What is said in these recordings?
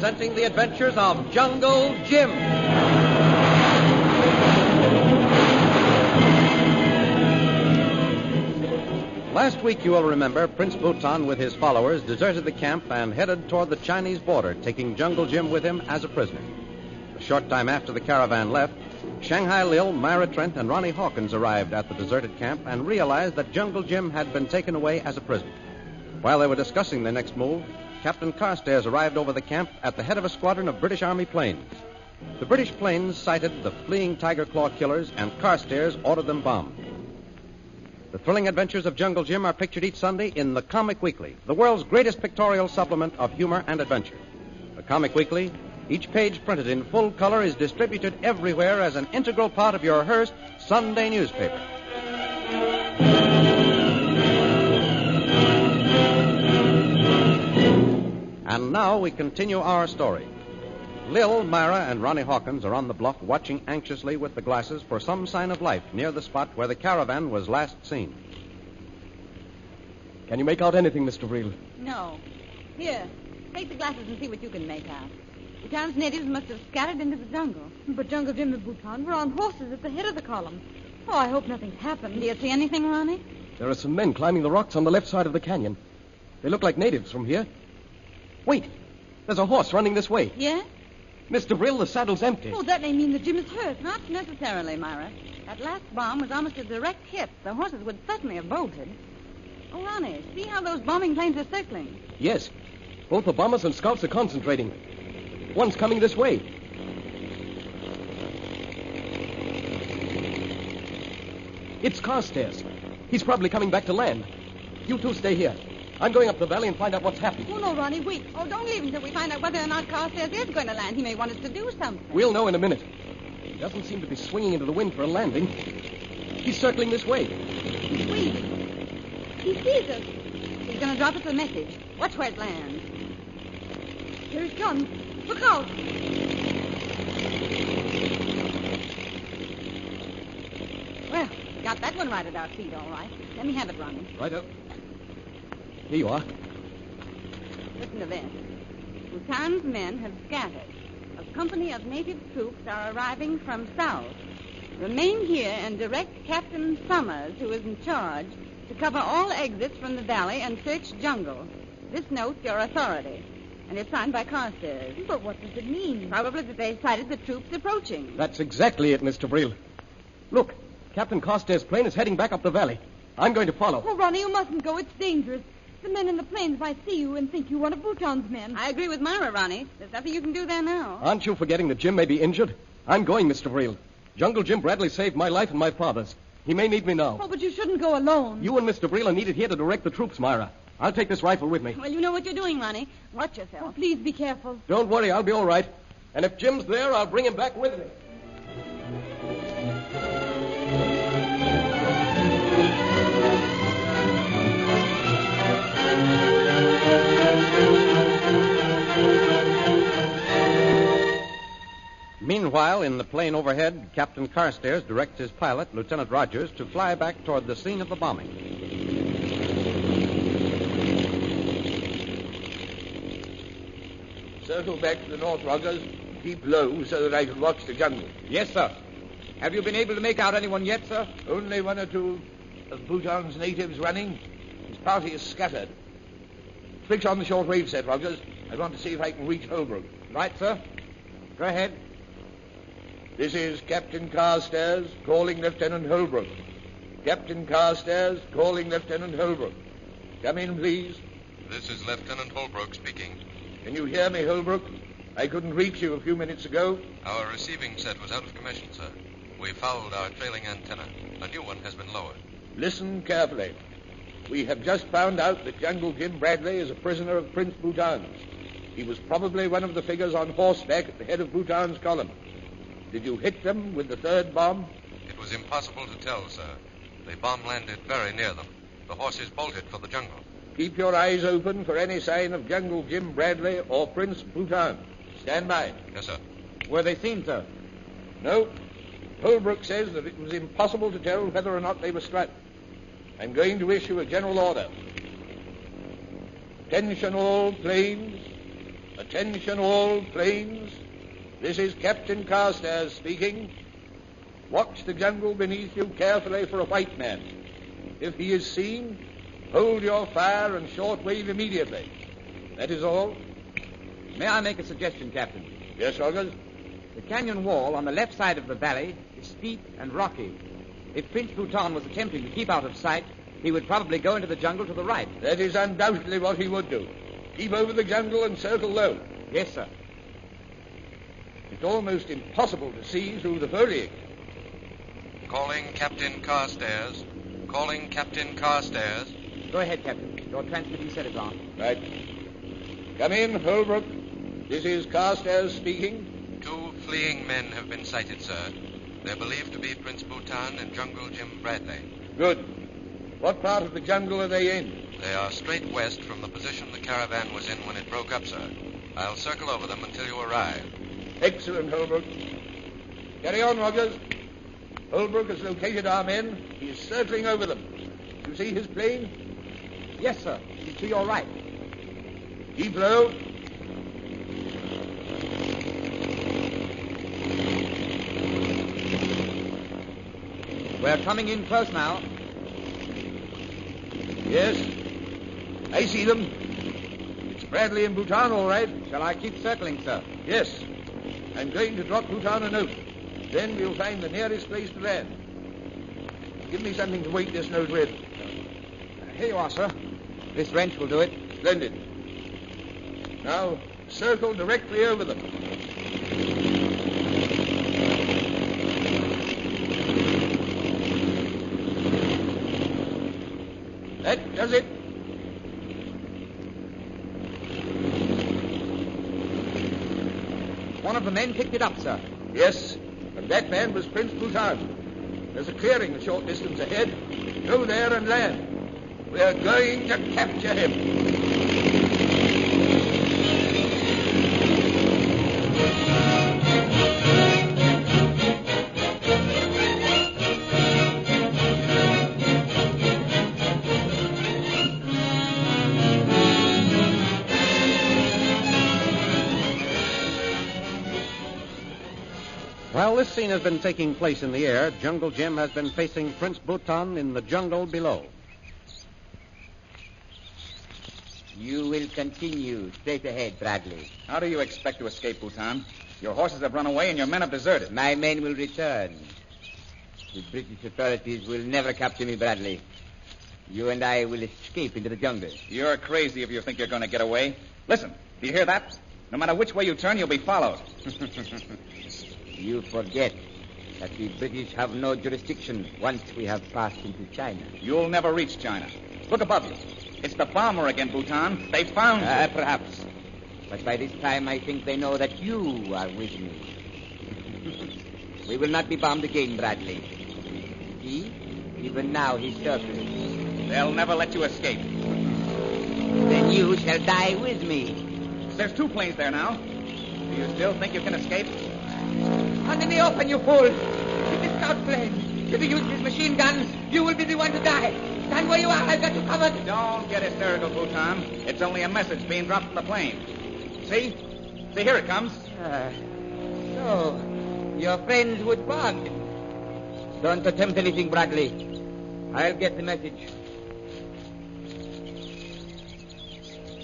presenting the adventures of Jungle Jim. Last week, you will remember, Prince Bhutan with his followers deserted the camp and headed toward the Chinese border, taking Jungle Jim with him as a prisoner. A short time after the caravan left, Shanghai Lil, Myra Trent, and Ronnie Hawkins arrived at the deserted camp and realized that Jungle Jim had been taken away as a prisoner. While they were discussing their next move, Captain Carstairs arrived over the camp at the head of a squadron of British Army planes. The British planes sighted the fleeing tiger claw killers, and Carstairs ordered them bombed. The thrilling adventures of Jungle Jim are pictured each Sunday in The Comic Weekly, the world's greatest pictorial supplement of humor and adventure. The Comic Weekly, each page printed in full color, is distributed everywhere as an integral part of your Hearst Sunday newspaper. And now we continue our story. Lil, Myra, and Ronnie Hawkins are on the bluff watching anxiously with the glasses for some sign of life near the spot where the caravan was last seen. Can you make out anything, Mr. Vreel? No. Here, take the glasses and see what you can make out. The town's natives must have scattered into the jungle. But Jungle Jim and Bhutan were on horses at the head of the column. Oh, I hope nothing's happened. Do you see anything, Ronnie? There are some men climbing the rocks on the left side of the canyon. They look like natives from here. Wait, there's a horse running this way. Yeah? Mr. Vreel, the saddle's empty. Oh, that may mean that Jim is hurt. Not necessarily, Myra. That last bomb was almost a direct hit. The horses would certainly have bolted. Oh, Ronnie, see how those bombing planes are circling? Yes. Both the bombers and scouts are concentrating. One's coming this way. It's Carstairs. He's probably coming back to land. You two stay here. I'm going up the valley and find out what's happening. Oh, no, Ronnie, wait. Oh, don't leave until we find out whether or not Carstairs is going to land. He may want us to do something. We'll know in a minute. He doesn't seem to be swinging into the wind for a landing. He's circling this way. Wait. He sees us. He's going to drop us a message. Watch where it lands. Here he comes. Look out. Well, got that one right at our feet, all right. Let me have it, Ronnie. Right up. Here you are. Listen to this. Bhutan's men have scattered. A company of native troops are arriving from south. Remain here and direct Captain Summers, who is in charge, to cover all exits from the valley and search jungle. This note's your authority, and it's signed by Carstairs. But what does it mean? Probably that they sighted the troops approaching. That's exactly it, Mr. Vreel. Look, Captain Carstairs' plane is heading back up the valley. I'm going to follow. Oh, Ronnie, you mustn't go. It's dangerous. The men in the plains might see you and think you're one of Bhutan's men. I agree with Myra, Ronnie. There's nothing you can do there now. Aren't you forgetting that Jim may be injured? I'm going, Mr. Vreel. Jungle Jim Bradley saved my life and my father's. He may need me now. Oh, but you shouldn't go alone. You and Mr. Vreel are needed here to direct the troops, Myra. I'll take this rifle with me. Well, you know what you're doing, Ronnie. Watch yourself. Oh, please be careful. Don't worry, I'll be all right. And if Jim's there, I'll bring him back with me. Meanwhile, in the plane overhead, Captain Carstairs directs his pilot, Lieutenant Rogers, to fly back toward the scene of the bombing. Circle back to the north, Rogers. Keep low so that I can watch the jungle. Yes, sir. Have you been able to make out anyone yet, sir? Only one or two of Bhutan's natives running. His party is scattered. Switch on the short wave set, Rogers. I want to see if I can reach Holbrook. Right, sir. Go ahead. This is Captain Carstairs calling Lieutenant Holbrook. Captain Carstairs calling Lieutenant Holbrook. Come in, please. This is Lieutenant Holbrook speaking. Can you hear me, Holbrook? I couldn't reach you a few minutes ago. Our receiving set was out of commission, sir. We fouled our trailing antenna. A new one has been lowered. Listen carefully. We have just found out that Jungle Jim Bradley is a prisoner of Prince Bhutan's. He was probably one of the figures on horseback at the head of Bhutan's column. Did you hit them with the third bomb? It was impossible to tell, sir. The bomb landed very near them. The horses bolted for the jungle. Keep your eyes open for any sign of Jungle Jim Bradley or Prince Bhutan. Stand by. Yes, sir. Were they seen, sir? No. Holbrook says that it was impossible to tell whether or not they were struck. I'm going to issue a general order. Attention all planes. Attention all planes. This is Captain Carstairs speaking. Watch the jungle beneath you carefully for a white man. If he is seen, hold your fire and shortwave immediately. That is all. May I make a suggestion, Captain? Yes, August? The canyon wall on the left side of the valley is steep and rocky. If Prince Bhutan was attempting to keep out of sight, he would probably go into the jungle to the right. That is undoubtedly what he would do. Keep over the jungle and circle low. Yes, sir. It's almost impossible to see through the foliage. Calling Captain Carstairs. Calling Captain Carstairs. Go ahead, Captain. Your transmitting set is on. Right. Come in, Holbrook. This is Carstairs speaking. 2 fleeing men have been sighted, sir. They're believed to be Prince Bhutan and Jungle Jim Bradley. Good. What part of the jungle are they in? They are straight west from the position the caravan was in when it broke up, sir. I'll circle over them until you arrive. Excellent, Holbrook. Carry on, Rogers. Holbrook has located our men. He is circling over them. You see his plane? Yes, sir. He's to your right. Keep low. We're coming in close now. Yes. I see them. It's Bradley and Bhutan, all right. Shall I keep circling, sir? Yes. I'm going to drop Bhutan a note. Then we'll find the nearest place to land. Give me something to weight this note with. Here you are, sir. This wrench will do it. Splendid. Now, circle directly over them. That does it. One of the men picked it up, sir. Yes, and that man was Prince Bhutan. There's a clearing a short distance ahead. Go there and land. We're going to capture him. While this scene has been taking place in the air, Jungle Jim has been facing Prince Bhutan in the jungle below. You will continue straight ahead, Bradley. How do you expect to escape, Bhutan? Your horses have run away and your men have deserted. My men will return. The British authorities will never capture me, Bradley. You and I will escape into the jungle. You're crazy if you think you're going to get away. Listen, do you hear that? No matter which way you turn, you'll be followed. You forget that the British have no jurisdiction once we have passed into China. You'll never reach China. Look above you. It's the bomber again, Bhutan. They found you. Perhaps. But by this time, I think they know that you are with me. We will not be bombed again, Bradley. See? Even now he's circling. They'll never let you escape. Then you shall die with me. There's 2 planes there now. Do you still think you can escape? Out in the open, you fool! It's a scout plane. If he uses his machine guns, you will be the one to die. Stand where you are. I've got you covered. Don't get hysterical, Bhutan. It's only a message being dropped from the plane. See? See, here it comes. So, your friends would bug. Don't attempt anything, Bradley. I'll get the message.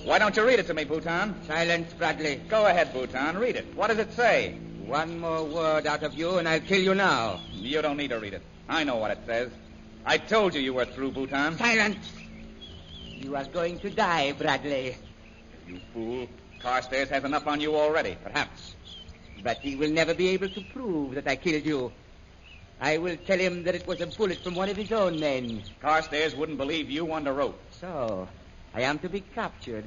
Why don't you read it to me, Bhutan? Silence, Bradley. Go ahead, Bhutan. Read it. What does it say? One more word out of you, and I'll kill you now. You don't need to read it. I know what it says. I told you were through, Bhutan. Silence! You are going to die, Bradley. You fool. Carstairs has enough on you already. Perhaps. But he will never be able to prove that I killed you. I will tell him that it was a bullet from one of his own men. Carstairs wouldn't believe you under oath. So, I am to be captured.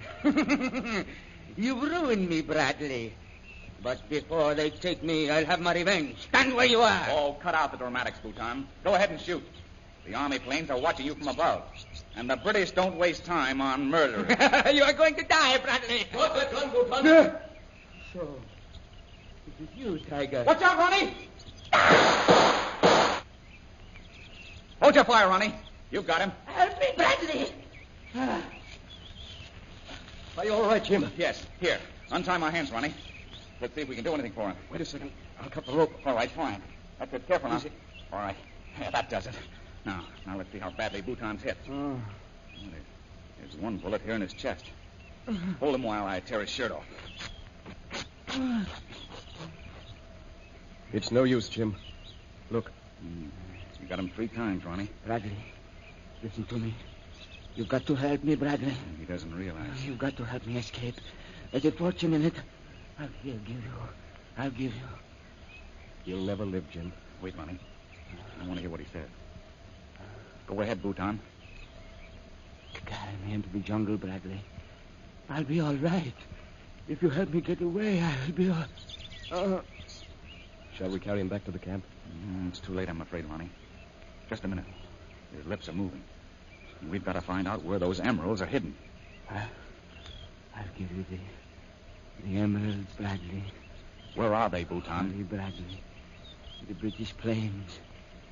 You've ruined me, Bradley. But before they take me, I'll have my revenge. Stand where you are. Oh, cut out the dramatics, Bhutan. Go ahead and shoot. The army planes are watching you from above. And the British don't waste time on murderers. You are going to die, Bradley. Drop that gun, Bhutan. So, it is you, Tiger. Watch out, Ronnie! Hold your fire, Ronnie. You've got him. Help me, Bradley. Are you all right, Jim? Yes, here. Untie my hands, Ronnie. Let's see if we can do anything for him. Wait a second. I'll cut the rope. All right, fine. That's it. Careful now. Easy. All right. Yeah, that does it. Now let's see how badly Bhutan's hit. Oh. There's one bullet here in his chest. Hold him while I tear his shirt off. It's no use, Jim. Look. You got him 3 times, Ronnie. Bradley, listen to me. You've got to help me, Bradley. He doesn't realize. You've got to help me escape. There's a fortune in it. I'll give you. He'll never live, Jim. Wait, Ronnie. I want to hear what he says. Go ahead, Bhutan. Carry me into the jungle, Bradley. I'll be all right. If you help me get away, I'll be all... Shall we carry him back to the camp? It's too late, I'm afraid, Ronnie. Just a minute. His lips are moving. We've got to find out where those emeralds are hidden. I'll give you the emeralds, Bradley. Where are they, Bhutan? Bradley. The British planes.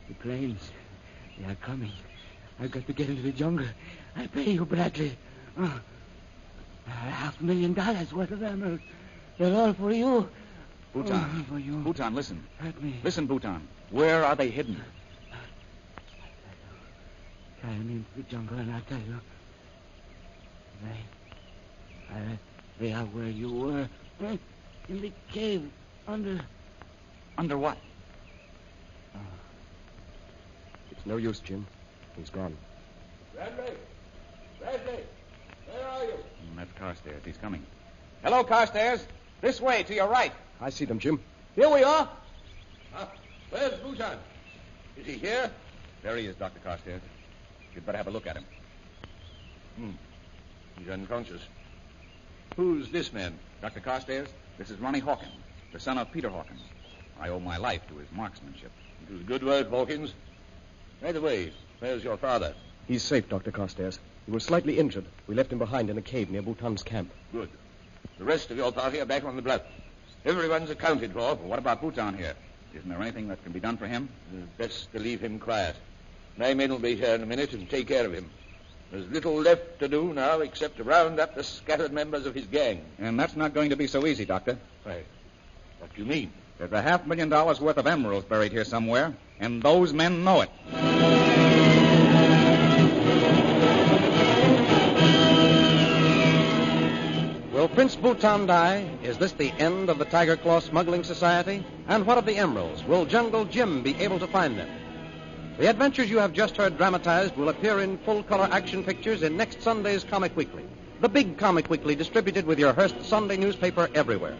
The planes. They are coming. I've got to get into the jungle. I'll pay you, Bradley. $500,000 worth of emeralds. They're all for you. Bhutan. For you. Bhutan, listen. Help me. Listen, Bhutan. Where are they hidden? Carry me into the jungle and I'll tell you. They are where you were. In the cave. Under what? It's no use, Jim. He's gone. Bradley! Where are you? That's Carstairs. He's coming. Hello, Carstairs. This way, to your right. I see them, Jim. Here we are. Where's Bhutan? Is he here? There he is, Dr. Carstairs. You'd better have a look at him. He's unconscious. Who's this man? Dr. Carstairs, this is Ronnie Hawkins, the son of Peter Hawkins. I owe my life to his marksmanship. It was good work, Hawkins. By the way, where's your father? He's safe, Dr. Carstairs. He was slightly injured. We left him behind in a cave near Bhutan's camp. Good. The rest of your party are back on the bluff. Everyone's accounted for. Well, what about Bhutan here? Isn't there anything that can be done for him? Best to leave him quiet. My men will be here in a minute and take care of him. There's little left to do now except to round up the scattered members of his gang. And that's not going to be so easy, Doctor. Why, what do you mean? There's $500,000 worth of emeralds buried here somewhere, and those men know it. Will Prince Bhutan die? Is this the end of the Tiger Claw Smuggling Society? And what of the emeralds? Will Jungle Jim be able to find them? The adventures you have just heard dramatized will appear in full-color action pictures in next Sunday's Comic Weekly, the big Comic Weekly distributed with your Hearst Sunday newspaper everywhere.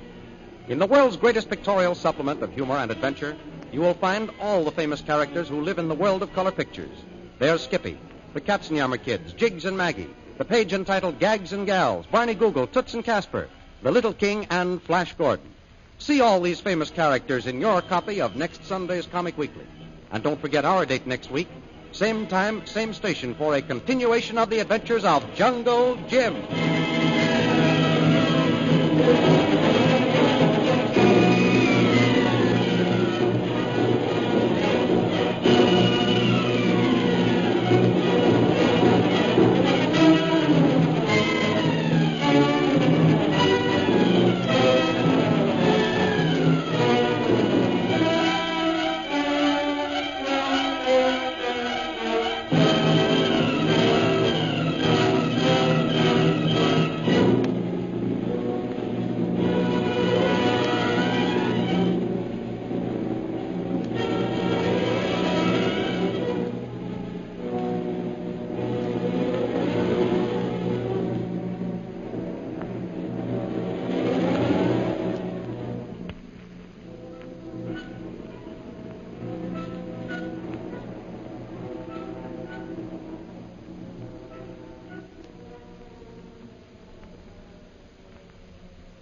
In the world's greatest pictorial supplement of humor and adventure, you will find all the famous characters who live in the world of color pictures. There's Skippy, the Katzenjammer Kids, Jiggs and Maggie, the page entitled Gags and Gals, Barney Google, Toots and Casper, the Little King, and Flash Gordon. See all these famous characters in your copy of next Sunday's Comic Weekly. And don't forget our date next week, same time, same station, for a continuation of the adventures of Jungle Jim.